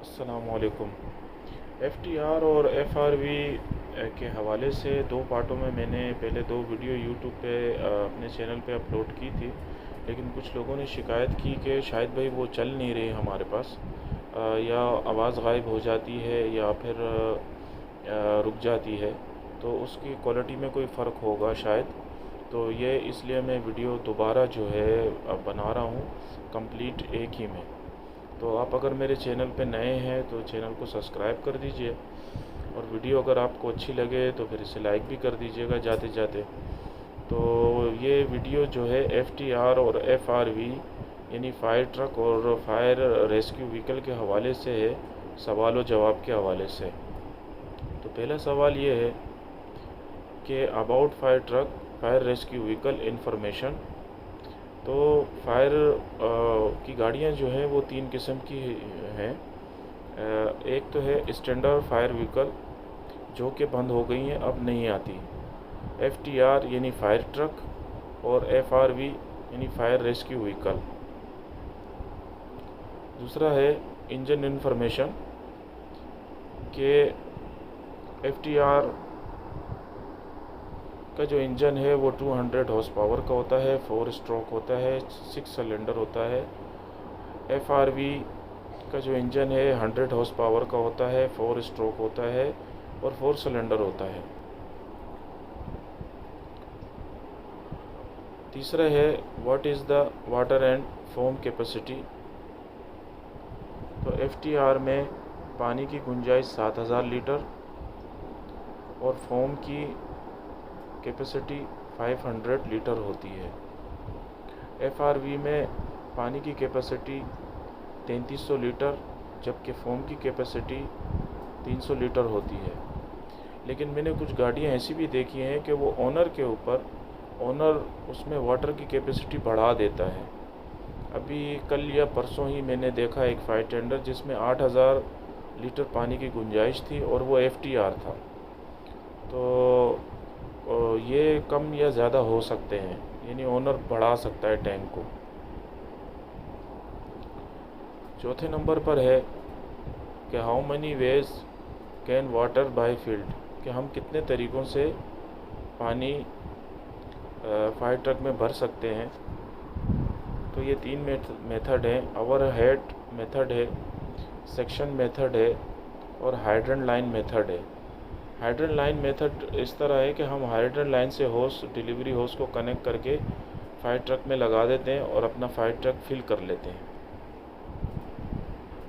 अस्सलामुअलैकुम। एफ़टीआर और एफ़आरवी के हवाले से दो पार्टों में मैंने पहले दो वीडियो यूट्यूब पे अपने चैनल पे अपलोड की थी, लेकिन कुछ लोगों ने शिकायत की कि शायद भाई वो चल नहीं रही हमारे पास, या आवाज़ गायब हो जाती है या फिर रुक जाती है, तो उसकी क्वालिटी में कोई फ़र्क होगा शायद। तो ये इसलिए मैं वीडियो दोबारा जो है बना रहा हूँ, कंप्लीट एक ही में। तो आप अगर मेरे चैनल पे नए हैं तो चैनल को सब्सक्राइब कर दीजिए, और वीडियो अगर आपको अच्छी लगे तो फिर इसे लाइक भी कर दीजिएगा जाते जाते। तो ये वीडियो जो है एफ़टीआर और एफ़आरवी यानी फायर ट्रक और फायर रेस्क्यू व्हीकल के हवाले से है, सवाल और जवाब के हवाले से। तो पहला सवाल ये है कि about fire truck fire rescue vehicle information. तो फायर की गाड़ियाँ जो हैं वो तीन किस्म की हैं। एक तो है स्टैंडर्ड फायर व्हीकल, जो कि बंद हो गई हैं, अब नहीं आती। एफ़टीआर यानी फायर ट्रक, और एफ़आरवी यानी फायर रेस्क्यू व्हीकल। दूसरा है इंजन इंफॉर्मेशन कि एफ़टीआर का जो इंजन है वो 200 हॉर्स पावर का होता है, 4 स्ट्रोक होता है, 6 सिलेंडर होता है। एफ़आरवी का जो इंजन है 100 हॉर्स पावर का होता है, 4 स्ट्रोक होता है और 4 सिलेंडर होता है। तीसरा है what is the water and foam capacity. तो एफ़टीआर में पानी की गुंजाइश 7000 लीटर और फोम की कैपेसिटी 500 लीटर होती है। एफ़आरवी में पानी की कैपेसिटी 3300 लीटर, जबकि फ़ोम की कैपेसिटी 300 लीटर होती है। लेकिन मैंने कुछ गाड़ियाँ ऐसी भी देखी हैं कि वो ओनर उसमें वाटर की कैपेसिटी बढ़ा देता है। अभी कल या परसों ही मैंने देखा एक फायर टेंडर जिसमें 8000 लीटर पानी की गुंजाइश थी और वो एफ़टीआर था। तो ये कम या ज़्यादा हो सकते हैं, यानी ओनर बढ़ा सकता है टैंक को। चौथे नंबर पर है कि how money veg can water by field, कि हम कितने तरीक़ों से पानी फायर ट्रक में भर सकते हैं। तो ये तीन मेथड हैं, ओवर हेड मेथड है, सेक्शन मेथड है और हाइड्रेंट लाइन मेथड है। हाइड्रेंट लाइन मेथड इस तरह है कि हम हाइड्रेंट लाइन से होस डिलीवरी होस को कनेक्ट करके फायर ट्रक में लगा देते हैं और अपना फायर ट्रक फिल कर लेते हैं।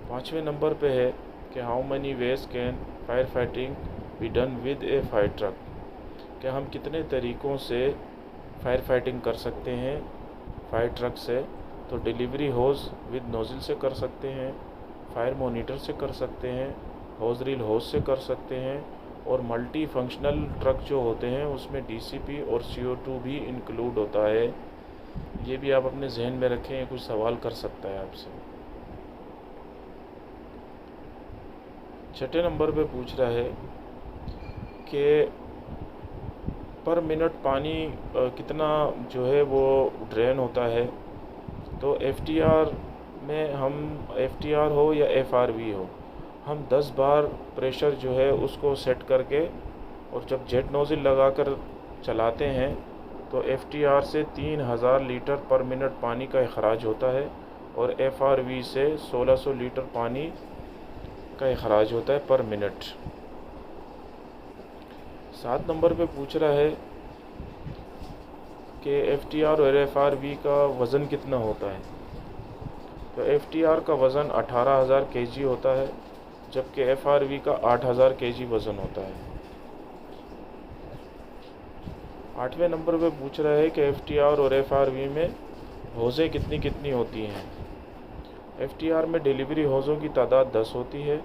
पाँचवें नंबर पे है कि how money veg can fire fighting be done with A fire truck, कि हम कितने तरीक़ों से फायर फाइटिंग कर सकते हैं फायर ट्रक से। तो डिलीवरी होस विद नोज़ल से कर सकते हैं, फायर मोनीटर से कर सकते हैं, होस रील होस से कर सकते हैं, और मल्टी फंक्शनल ट्रक जो होते हैं उसमें डीसीपी और CO2 भी इंक्लूड होता है। ये भी आप अपने जहन में रखें, कुछ सवाल कर सकता है आपसे। छठे नंबर पे पूछ रहा है कि पर मिनट पानी कितना जो है वो ड्रेन होता है। तो एफ़टीआर में हम एफ़टीआर हो या एफ़आरवी हो, हम 10 बार प्रेशर जो है उसको सेट करके और जब जेट नोज़ल लगाकर चलाते हैं तो एफ़टीआर से 3000 लीटर पर मिनट पानी का अखराज होता है और एफ़आरवी से 1600 लीटर पानी का अखराज होता है पर मिनट। 7 नंबर पे पूछ रहा है कि एफ़टीआर और एफ़आरवी का वज़न कितना होता है। तो एफ़टीआर का वज़न 18000 kg होता है, जबकि एफ़आरवी का 8000 kg वज़न होता है। 8वें नंबर पे पूछ रहा है कि एफ़टीआर और एफ़आरवी में होज़ें कितनी कितनी होती हैं। एफ़टीआर में डिलीवरी होज़ों की तादाद 10 होती है,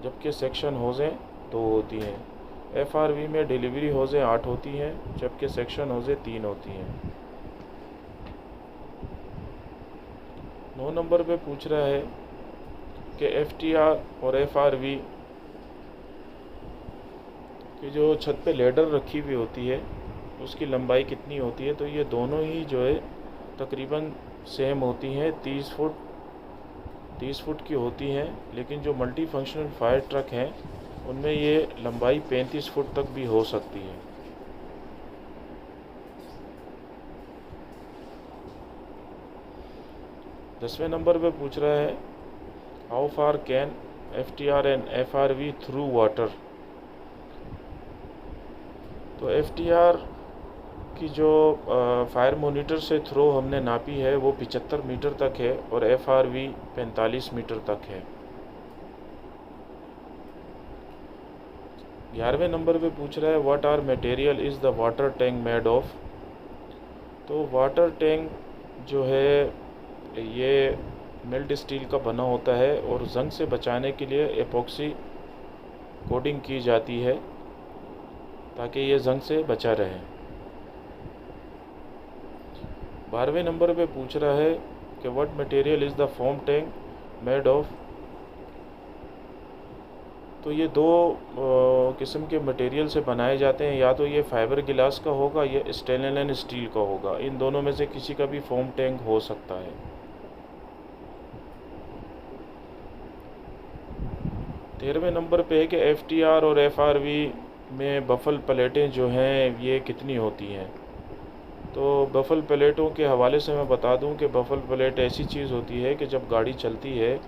जबकि सेक्शन होज़ें 2 होती हैं। एफ़आरवी में डिलीवरी होज़ें 8 होती हैं, जबकि सेक्शन होज़ें 3 होती हैं। 9 नंबर पे पूछ रहा है कि एफ़टीआर और एफ़आरवी की जो छत पे लेडर रखी हुई होती है उसकी लंबाई कितनी होती है। तो ये दोनों ही जो है तकरीबन सेम होती हैं, 30 फुट की होती हैं, लेकिन जो मल्टी फंक्शनल फायर ट्रक हैं उनमें ये लंबाई 35 फुट तक भी हो सकती है। दसवें नंबर पे पूछ रहा है how far can FTR and FRV through water. तो FTR की जो फायर मोनीटर से थ्रो हमने नापी है वो 75 मीटर तक है और FRV 45 मीटर तक है। 11वें नंबर पे पूछ रहा है what are material is the water tank made of. तो वाटर टैंक जो है ये मिल्ड स्टील का बना होता है और जंग से बचाने के लिए एपॉक्सी कोटिंग की जाती है ताकि ये जंग से बचा रहे। 12वें नंबर पे पूछ रहा है कि what material is the foam tank made of. तो ये दो किस्म के मटेरियल से बनाए जाते हैं, या तो ये फाइबर गिलास का होगा या स्टेनलेस स्टील का होगा। इन दोनों में से किसी का भी फोम टैंक हो सकता है। 13वें नंबर पे है कि FTR और FRV में बफल प्लेटें जो हैं ये कितनी होती हैं। तो बफल प्लेटों के हवाले से मैं बता दूं कि बफल प्लेट ऐसी चीज़ होती है कि जब गाड़ी चलती है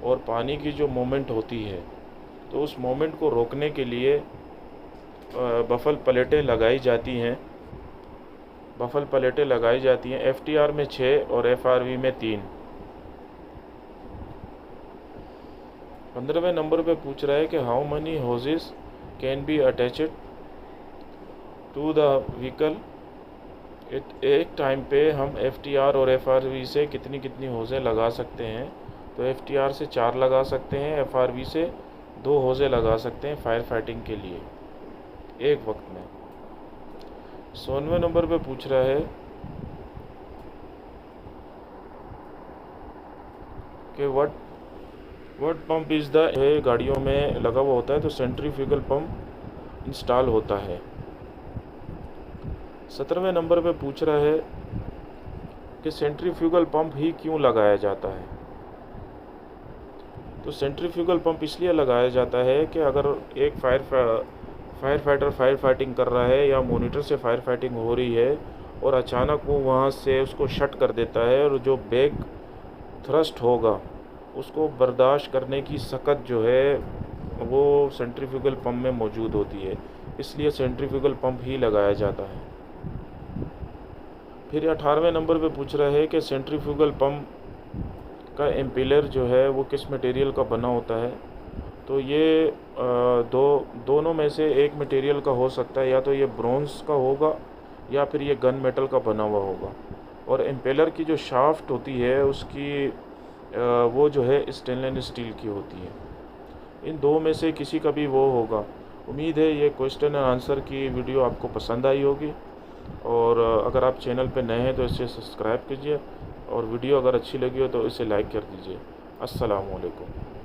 और पानी की जो मोमेंट होती है तो उस मोमेंट को रोकने के लिए बफल प्लेटें लगाई जाती हैं। बफल प्लेटें लगाई जाती हैं FTR में 6 और FRV में 3। 15वें नंबर पे पूछ रहा है कि how many hoses can be attached to the vehicle. एक टाइम पे हम FTR और FRV से कितनी कितनी होज़ें लगा सकते हैं। तो FTR से 4 लगा सकते हैं, FRV से 2 होज़ें लगा सकते हैं फायर फाइटिंग के लिए एक वक्त में। 16वें नंबर पे पूछ रहा है कि व्हाट पंप इज़ द गाड़ियों में लगा हुआ होता है तो सेंट्रीफ्यूगल पंप इंस्टॉल होता है। 17वें नंबर पे पूछ रहा है कि सेंट्रीफ्यूगल पंप ही क्यों लगाया जाता है। तो सेंट्रीफ्यूगल पंप इसलिए लगाया जाता है कि अगर एक फायर फाइटर फायर फाइटिंग कर रहा है या मोनीटर से फायर फाइटिंग हो रही है और अचानक वो वहाँ से उसको शट कर देता है और जो बैक थ्रस्ट होगा उसको बर्दाश्त करने की सकत जो है वो सेंट्रीफ्यूगल पंप में मौजूद होती है, इसलिए सेंट्रीफ्यूगल पंप ही लगाया जाता है। फिर 18वें नंबर पे पूछ रहा है कि सेंट्रीफ्यूगल पंप का एम्पेलर जो है वो किस मटेरियल का बना होता है। तो ये दोनों में से एक मटेरियल का हो सकता है, या तो ये ब्रॉन्ज का होगा या फिर ये गन मेटल का बना हुआ होगा। और एम्पेलर की जो शाफ्ट होती है उसकी वो जो है स्टेनलेस स्टील की होती है। इन दो में से किसी का भी वो होगा। उम्मीद है ये क्वेश्चन एंड आंसर की वीडियो आपको पसंद आई होगी, और अगर आप चैनल पर नए हैं तो इसे सब्सक्राइब कीजिए, और वीडियो अगर अच्छी लगी हो तो इसे लाइक कर दीजिए। अस्सलाम वालेकुम।